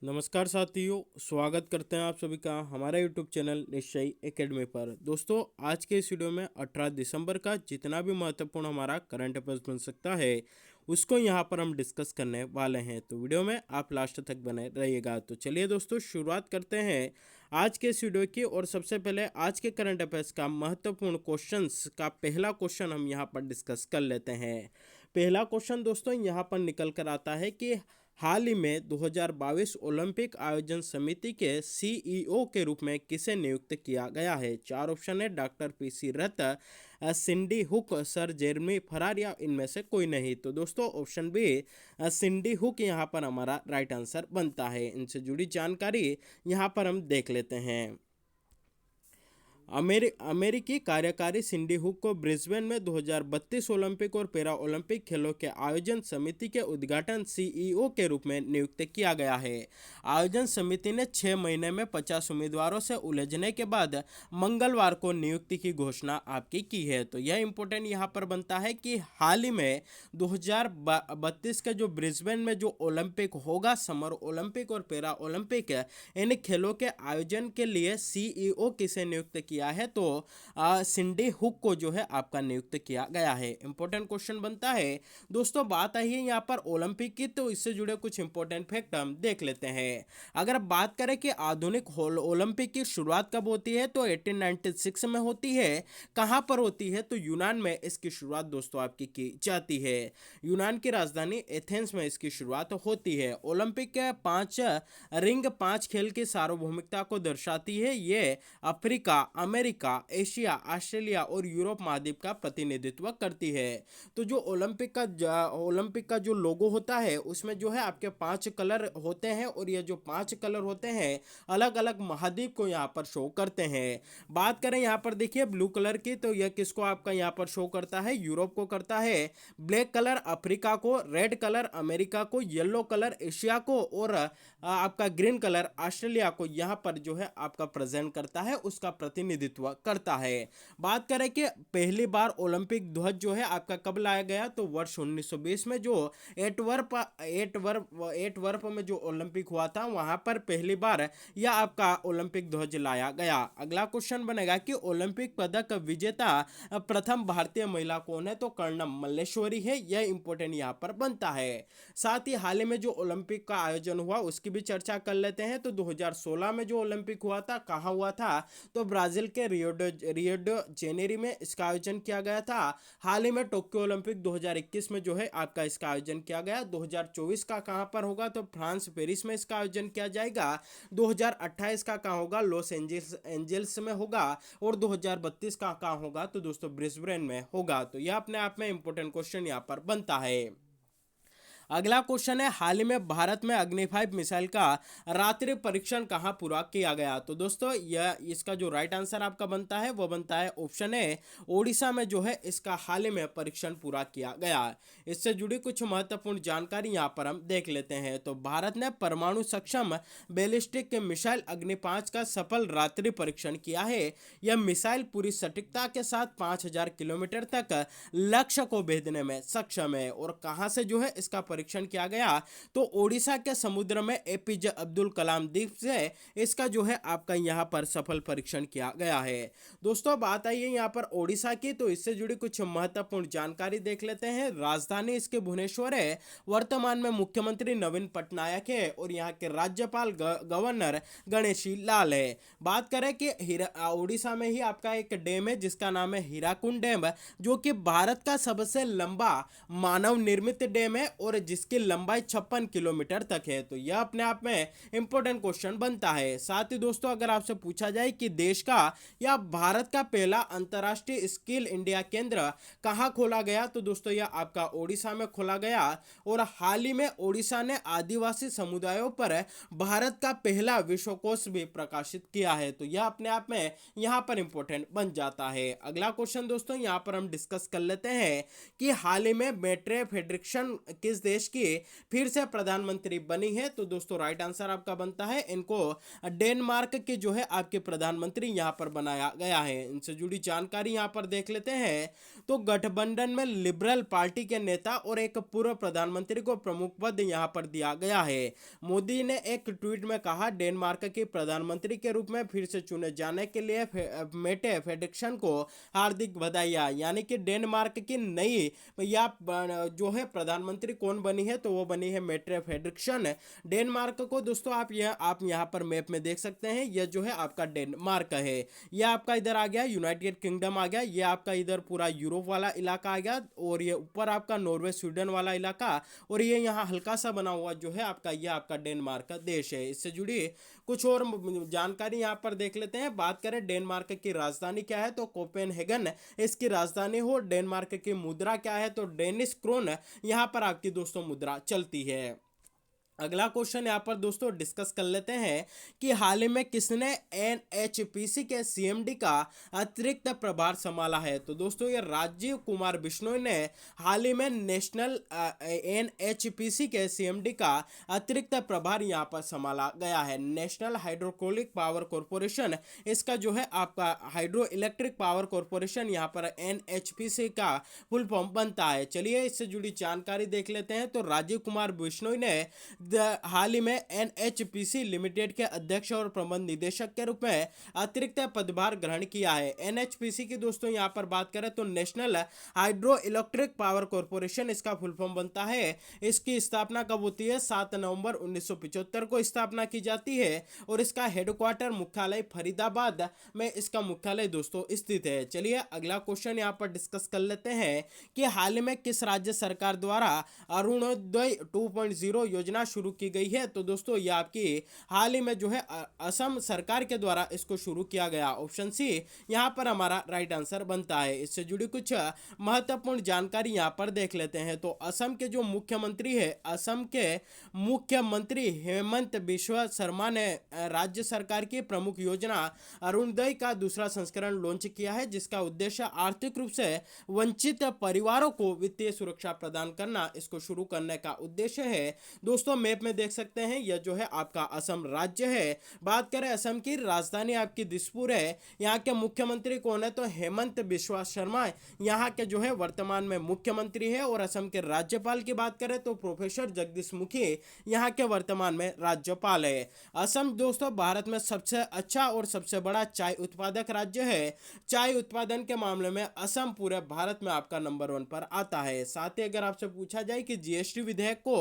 नमस्कार साथियों, स्वागत करते हैं आप सभी का हमारे यूट्यूब चैनल निश्चय एकेडमी पर। दोस्तों, आज के इस वीडियो में 18 दिसंबर का जितना भी महत्वपूर्ण हमारा करंट अफेयर्स बन सकता है उसको यहाँ पर हम डिस्कस करने वाले हैं। तो वीडियो में आप लास्ट तक बने रहिएगा। तो चलिए दोस्तों, शुरुआत करते हैं आज के इस वीडियो की। और सबसे पहले आज के करंट अफेयर्स का महत्वपूर्ण क्वेश्चंस का पहला क्वेश्चन हम यहाँ पर डिस्कस कर लेते हैं। पहला क्वेश्चन दोस्तों यहाँ पर निकल कर आता है कि हाल ही में 2022 ओलंपिक आयोजन समिति के सीईओ के रूप में किसे नियुक्त किया गया है। चार ऑप्शन है: डॉक्टर पीसी रथ, सिंडी हुक, सर जेरमी फरार या इनमें से कोई नहीं। तो दोस्तों ऑप्शन बी सिंडी हुक यहाँ पर हमारा राइट आंसर बनता है। इनसे जुड़ी जानकारी यहाँ पर हम देख लेते हैं। अमेरिकी कार्यकारी सिंडी हुक को ब्रिस्बेन में 2032 ओलंपिक और पैरा ओलंपिक खेलों के आयोजन समिति के उद्घाटन सीईओ के रूप में नियुक्त किया गया है। आयोजन समिति ने 6 महीने में 50 उम्मीदवारों से उलझने के बाद मंगलवार को नियुक्ति की घोषणा आपकी की है। तो यह इंपॉर्टेंट यहाँ पर बनता है कि हाल ही में 2032 के जो ब्रिस्बेन में जो ओलंपिक होगा, समर ओलंपिक और पैरा ओलंपिक, इन खेलों के आयोजन के लिए सीईओ किसे नियुक्त किया है। तो सिंडी हुक को जो है आपका नियुक्त किया गया है। इंपॉर्टेंट क्वेश्चन बनता है। दोस्तों बात आई है यहाँ पर ओलंपिक की, तो इससे जुड़े कुछ इंपॉर्टेंट फैक्ट हम देख लेते हैं। अगर बात करें कि आधुनिक ओलंपिक की शुरुआत कब होती है, तो 1896 में होती है। कहाँ पर होती है, तो यूनान में इसकी शुरुआत दोस्तों आपकी की जाती है। यूनान की राजधानी एथेंस में इसकी शुरुआत होती है। ओलंपिक के 5 रिंग 5 खेल की सार्वभौमिकता को दर्शाती है। ये अफ्रीका, अमेरिका, एशिया, ऑस्ट्रेलिया और यूरोप महाद्वीप का प्रतिनिधित्व करती है। तो जो ओलंपिक का जो लोगो होता है उसमें जो है आपके 5 कलर होते हैं, और ये जो 5 कलर होते हैं अलग अलग महाद्वीप को यहाँ पर शो करते हैं। बात करें यहाँ पर देखिए ब्लू कलर की, तो यह किसको आपका यहाँ पर शो करता है, यूरोप को करता है। ब्लैक कलर अफ्रीका को, रेड कलर अमेरिका को, येलो कलर एशिया को, और आपका ग्रीन कलर ऑस्ट्रेलिया को यहाँ पर जो है आपका प्रेजेंट करता है, उसका प्रतिनिधित्व करता है। बात करें कि पहली बार ओलंपिक ध्वज जो है आपका कब लाया गया, तो वर्ष 1920 में जो एटवर्प में जो ओलंपिक हुआ था वहां पर पहली बार यह आपका ओलंपिक ध्वज लाया गया। अगला क्वेश्चन बनेगा कि ओलंपिक पदक विजेता प्रथम भारतीय महिला कौन है, तो कर्णम मल्लेश्वरी है। यह इंपॉर्टेंट यहाँ पर बनता है। साथ ही हाल ही में जो ओलंपिक का आयोजन हुआ उसकी भी चर्चा कर लेते हैं। तो 2016 में जो ओलंपिक हुआ था, कहाँ हुआ था, तो ब्राजील के रियो जेनेरी में इसका आयोजन किया गया था। हाल ही में टोक्यो ओलंपिक 2021 में जो है आपका इसका आयोजन किया गया। 2024 का कहाँ पर होगा, तो फ्रांस पेरिस में इसका आयोजन किया जाएगा। 2028 का कहाँ होगा, लॉस एंजल्स में होगा। और 2032 का कहाँ होगा, तो दोस्तों ब्रिस्बेन में होगा। तो यह अपने आप में इंपॉर्टेंट क्वेश्चन यहाँ पर बनता है। अगला क्वेश्चन है, हाल ही में भारत में अग्नि 5 मिसाइल का रात्रि परीक्षण कहाँ पूरा किया गया। तो दोस्तों यह इसका जो राइट आंसर आपका बनता है वो बनता है ऑप्शन ए, ओडिशा में जो है इसका हाल ही में परीक्षण पूरा किया गया। इससे जुड़ी कुछ महत्वपूर्ण जानकारी यहाँ पर हम देख लेते हैं। तो भारत ने परमाणु सक्षम बैलिस्टिक मिसाइल अग्नि 5 का सफल रात्रि परीक्षण किया है। यह मिसाइल पूरी सटीकता के साथ 5000 किलोमीटर तक लक्ष्य को भेदने में सक्षम है। और कहां से जो है इसका परीक्षण किया गया, तो ओडिशा के समुद्र में एपीजे अब्दुल कलाम द्वीप से इसका जो है आपका यहां पर सफल परीक्षण किया गया है। दोस्तों बात आई है यहां पर ओडिशा की, तो इससे जुड़ी कुछ महत्वपूर्ण जानकारी देख लेते हैं। राजधानी इसके भुवनेश्वर है। वर्तमान में मुख्यमंत्री नवीन पटनायक है और यहाँ के राज्यपाल गवर्नर गणेशी लाल है। बात करें कि ओडिशा में ही आपका एक डैम है जिसका नाम है हीराकुंड डैम, जो कि भारत का सबसे लंबा मानव निर्मित डैम है और जिसकी लंबाई 56 किलोमीटर तक है। तो यह अपने आप में इंपॉर्टेंट क्वेश्चन बनता है। साथ ही दोस्तों अगर आपसे पूछा जाए कि देश का या भारत का पहला अंतर्राष्ट्रीय स्किल इंडिया केंद्र कहां खोला गया, तो दोस्तों यह आपका ओडिशा में खोला गया। और हाल ही में ओडिशा ने आदिवासी समुदायों पर भारत का पहला विश्वकोश भी प्रकाशित किया है। तो यह अपने आप में यहां पर इंपॉर्टेंट बन जाता है। अगला क्वेश्चन दोस्तों यहां पर हम डिस्कस कर लेते हैं कि हाल ही में मेट्रे फेडरेशन किस देश देश की फिर से प्रधानमंत्री बनी है? तो दोस्तों राइट आंसर आपका बनता है इनको डेनमार्क के जो है आपके प्रधानमंत्री यहाँ पर बनाया गया है। इनसे जुड़ी जानकारी यहाँ पर देख लेते हैं। तो गठबंधन में लिबरल पार्टी के नेता और एक पूर्व प्रधानमंत्री को प्रमुख पद यहाँ पर दिया गया है। मोदी ने एक ट्वीट में कहा, डेनमार्क के प्रधानमंत्री के रूप में फिर से चुने जाने के लिए मेटे फेडरिक्सन को हार्दिक बधाइयाँ। यानी कि डेनमार्क की नई या जो है प्रधानमंत्री कौन बनी है? तो वो बनी है मेटे फेडरिक्सन। डेनमार्क को दोस्तों आप यहाँ पर मैप में देख सकते हैं। यह जो है आपका डेनमार्क है। यह आपका इधर आ गया यूनाइटेड किंगडम आ गया। यह आपका इधर पूरा यूरोप वाला इलाका आ गया और ये ऊपर आपका नॉर्वे स्वीडन वाला इलाका और ये यहाँ हल्का सा बना हुआ जो है आपका यह आपका डेनमार्क देश है। इससे जुड़ी कुछ और जानकारी यहाँ पर देख लेते हैं। बात करें डेनमार्क की राजधानी क्या है? तो कोपेनहेगन इसकी राजधानी हो। डेनमार्क की मुद्रा क्या है? तो डेनिश क्रोन यहाँ पर आपकी दोस्तों मुद्रा चलती है। अगला क्वेश्चन यहाँ पर दोस्तों डिस्कस कर लेते हैं कि हाल ही में किसने एनएचपीसी के सीएमडी का अतिरिक्त प्रभार संभाला है? तो दोस्तों ये राजीव कुमार बिश्नोई ने हाल ही में नेशनल एनएचपीसी के सीएमडी का अतिरिक्त प्रभार यहाँ पर संभाला गया है। नेशनल हाइड्रोक्लिक पावर कॉरपोरेशन इसका जो है आपका हाइड्रो इलेक्ट्रिक पावर कॉरपोरेशन यहाँ पर एनएचपीसी का फुल फॉर्म बनता है। चलिए इससे जुड़ी जानकारी देख लेते हैं। तो राजीव कुमार बिश्नोई ने हाल ही में एनएचपीसी लिमिटेड के अध्यक्ष और प्रबंध निदेशक के रूप में अतिरिक्त पदभार ग्रहण किया है। एनएचपीसी की दोस्तों यहां पर बात करें तो national hydro electric power corporation इसका फुल फॉर्म बनता है। इसकी स्थापना कब होती है? 7 नवंबर 1975 को स्थापना की जाती है और इसका हेडक्वार्टर मुख्यालय फरीदाबाद में इसका मुख्यालय दोस्तों स्थित है। चलिए अगला क्वेश्चन यहां पर डिस्कस कर लेते हैं कि हाल ही में किस राज्य सरकार द्वारा अरुणोदय 2.0 योजना शुरू की गई है? तो दोस्तों ये आपकी हाल ही में जो है असम सरकार के द्वारा इसको शुरू किया गया। ऑप्शन सी यहाँ पर हमारा राइट आंसर बनता है। इससे जुड़ी कुछ महत्वपूर्ण जानकारी यहाँ पर देख लेते हैं। तो असम के जो मुख्यमंत्री है, असम के मुख्यमंत्री हेमंत बिश्वा शर्मा ने राज्य सरकार की प्रमुख योजना अरुणोदय का दूसरा संस्करण लॉन्च किया है, जिसका उद्देश्य आर्थिक रूप से वंचित परिवारों को वित्तीय सुरक्षा प्रदान करना इसको शुरू करने का उद्देश्य है। दोस्तों मैप में देख सकते हैं यह जो है आपका असम राज्य है। बात करें असम की, राजधानी आपकी दिसपुर है। यहाँ के मुख्यमंत्री कौन है? तो हेमंत बिश्वा शर्मा यहाँ के जो है वर्तमान में मुख्यमंत्री है। और असम के राज्यपाल की बात करें तो प्रोफेसर जगदीश मुखी यहाँ के वर्तमान में राज्यपाल है। असम दोस्तों भारत में सबसे अच्छा और सबसे बड़ा चाय उत्पादक राज्य है। चाय उत्पादन के मामले में असम पूरे भारत में आपका नंबर 1 पर आता है। साथ ही अगर आपसे पूछा जाए कि जीएसटी विधेयक को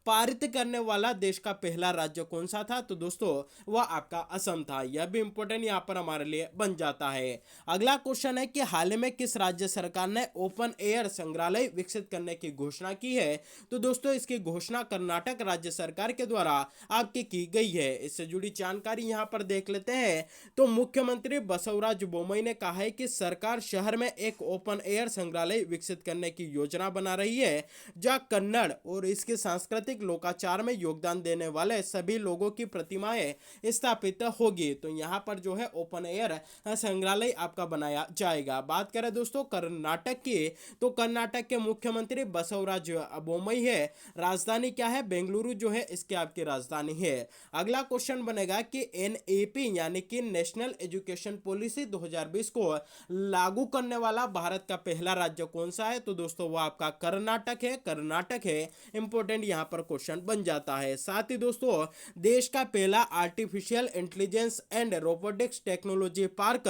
पारित करने वाला देश का पहला राज्य कौन सा था? तो दोस्तों वह आपका असम था। यह भी इंपॉर्टेंट यहाँ पर हमारे लिए बन जाता है। अगला क्वेश्चन है कि हाल ही में किस राज्य सरकार ने ओपन एयर संग्रहालय विकसित करने की घोषणा की है? तो दोस्तों इसकी घोषणा कर्नाटक राज्य सरकार के द्वारा आपकी की गई है। इससे जुड़ी जानकारी यहाँ पर देख लेते हैं। तो मुख्यमंत्री बसवराज बोम्मई ने कहा है कि सरकार शहर में एक ओपन एयर संग्रहालय विकसित करने की योजना बना रही है, जहाँ कन्नड़ और इसके सांस्कृतिक लोकाचार में योगदान देने वाले सभी लोगों की प्रतिमाएं स्थापित होगी। तो यहाँ पर जो है ओपन एयर संग्रहालय आपका बनाया जाएगा। बात करें दोस्तों कर्नाटक की, तो कर्नाटक के मुख्यमंत्री बसवराज बोम्मई है। राजधानी क्या है? बेंगलुरु जो है इसकी आपकी राजधानी है। अगला क्वेश्चन बनेगा कि एनईपी यानी कि नेशनल एजुकेशन पॉलिसी 2020 को लागू करने वाला भारत का पहला राज्य कौन सा है? तो दोस्तों वो आपका कर्नाटक है। कर्नाटक है इंपॉर्टेंट यहाँ पर क्वेश्चन बन जाता है। साथ ही दोस्तों देश का पहला artificial intelligence and robotics technology park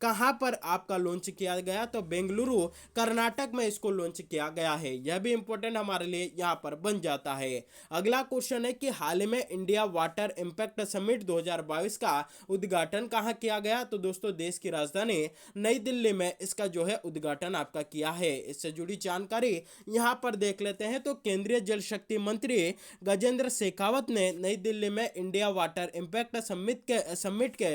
कहां पर आपका लॉन्च किया गया? तो बेंगलुरु कर्नाटक में इसको लॉन्च किया गया है। यह भी इंपॉर्टेंट हमारे लिए यहां पर बन जाता है। अगला क्वेश्चन है कि हाल ही में इंडिया वाटर इंपैक्ट समिट 2022 का उद्घाटन कहां किया गया? तो दोस्तों देश की राजधानी नई दिल्ली में इसका जो है उद्घाटन आपका किया है। इससे जुड़ी जानकारी यहां पर देख लेते हैं। तो केंद्रीय जल शक्ति मंत्री गजेंद्र शेखावत ने नई दिल्ली में इंडिया वाटर इम्पैक्ट समिट के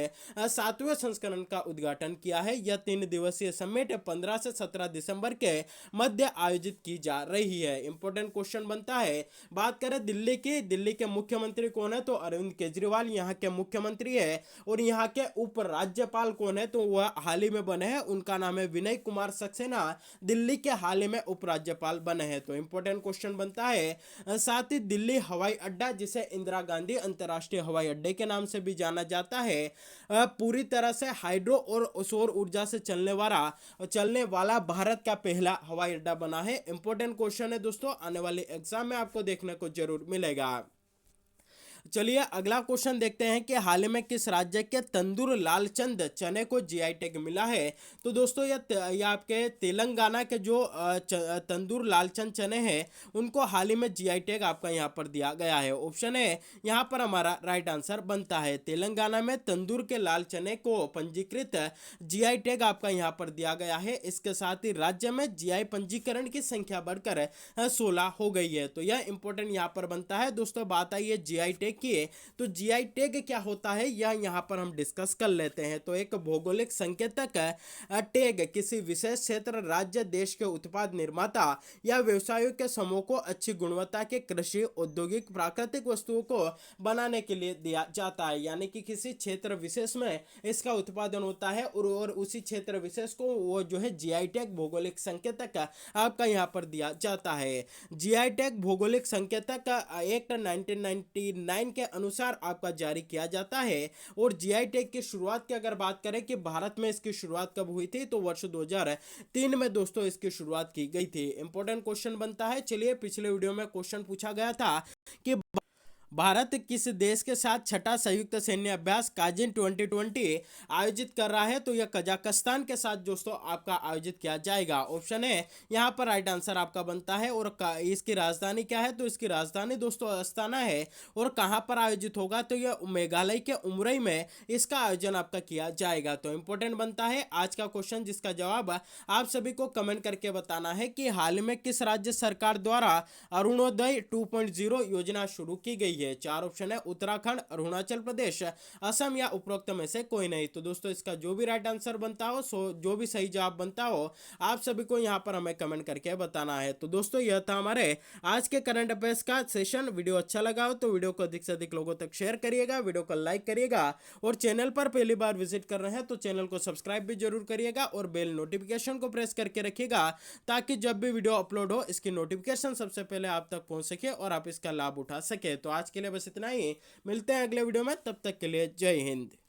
7वें संस्करण का उद्घाटन किया है। यह 3 दिवसीय समिट 15 से 17 दिसंबर के मध्य आयोजित की जा रही है। इंपॉर्टेंट क्वेश्चन बनता है, बात करें दिल्ली की, दिल्ली के मुख्यमंत्री कौन है तो अरविंद केजरीवाल यहाँ के मुख्यमंत्री है। और यहाँ के उपराज्यपाल कौन है तो वह हाल ही में बने हैं, उनका नाम है विनय कुमार सक्सेना, दिल्ली के हाल ही में उपराज्यपाल बने हैं। तो इंपॉर्टेंट क्वेश्चन बनता है। साथ ही दिल्ली हवाई अड्डा, जिसे इंदिरा गांधी अंतर्राष्ट्रीय हवाई अड्डे के नाम से भी जाना जाता है, पूरी तरह से हाइड्रो और सौर ऊर्जा से चलने वाला भारत का पहला हवाई अड्डा बना है। इंपॉर्टेंट क्वेश्चन है दोस्तों, आने वाले एग्जाम में आपको देखने को जरूर मिलेगा। चलिए अगला क्वेश्चन देखते हैं कि हाल ही में किस राज्य के तंदूर लालचंद चने को जीआई टैग मिला है। तो दोस्तों यह आपके तेलंगाना के जो तंदूर लालचंद चने हैं उनको हाल ही में जीआई टैग आपका यहाँ पर दिया गया है। ऑप्शन है यहाँ पर हमारा राइट आंसर बनता है। तेलंगाना में तंदूर के लाल चने को पंजीकृत जीआई टैग आपका यहाँ पर दिया गया है। इसके साथ ही राज्य में जीआई पंजीकरण की संख्या बढ़कर 16 हो गई है। तो यह इंपॉर्टेंट यहाँ पर बनता है। दोस्तों बात आई है जीआई टैग की, तो जीआई टैग क्या होता है यह यहाँ पर हम डिस्कस कर लेते हैं। तो एक भौगोलिक संकेतक टैग किसी विशेष क्षेत्र, राज्य, देश के उत्पाद निर्माता या व्यवसायों के समूह को अच्छी गुणवत्ता के कृषि, औद्योगिक, प्राकृतिक वस्तुओं को बनाने के लिए दिया जाता है। यानी कि किसी क्षेत्र विशेष में इसका उत्पादन होता है और उसी क्षेत्र विशेष को वो जो है जीआई टैग भौगोलिक संकेतक आपका यहाँ पर दिया जाता है। जीआई टैग भौगोलिक संकेतक एक्ट 1999 के अनुसार आपका जारी किया जाता है। और जीआई टैग की शुरुआत की अगर बात करें कि भारत में इसकी शुरुआत कब हुई थी तो वर्ष 2003 में दोस्तों इसकी शुरुआत की गई थी। इंपॉर्टेंट क्वेश्चन बनता है। चलिए पिछले वीडियो में क्वेश्चन पूछा गया था कि भारत किस देश के साथ छठा संयुक्त सैन्य अभ्यास काजिन 2020 आयोजित कर रहा है। तो यह कजाकिस्तान के साथ दोस्तों आपका आयोजित किया जाएगा। ऑप्शन है यहाँ पर राइट आंसर आपका बनता है। और इसकी राजधानी क्या है तो इसकी राजधानी दोस्तों अस्ताना है। और कहाँ पर आयोजित होगा तो यह मेघालय के उमरई में इसका आयोजन आपका किया जाएगा। तो इंपॉर्टेंट बनता है आज का क्वेश्चन, जिसका जवाब आप सभी को कमेंट करके बताना है कि हाल में किस राज्य सरकार द्वारा अरुणोदय 2.0 योजना शुरू की गई है। 4 ऑप्शन है, उत्तराखंड, अरुणाचल प्रदेश, असम या उपरोक्त में से कोई नहीं। तो दोस्तों इसका जो भी राइट आंसर बनता हो, जो भी सही जवाब बनता हो, आप सभी को यहां पर हमें कमेंट करके बताना है। तो दोस्तों यह था हमारे आज के करंट अफेयर्स का सेशन। वीडियो अच्छा लगा हो तो वीडियो को अधिक से अधिक लोगों तक शेयर करिएगा, वीडियो को लाइक करिएगा और चैनल पर पहली बार विजिट कर रहे हैं तो चैनल को सब्सक्राइब भी जरूर करिएगा और बेल नोटिफिकेशन को प्रेस करके रखिएगा ताकि जब भी वीडियो अपलोड हो इसकी नोटिफिकेशन सबसे पहले आप तक पहुंच सके और आप इसका लाभ उठा सके। तो आज के लिए बस इतना ही, मिलते हैं अगले वीडियो में, तब तक के लिए जय हिंद।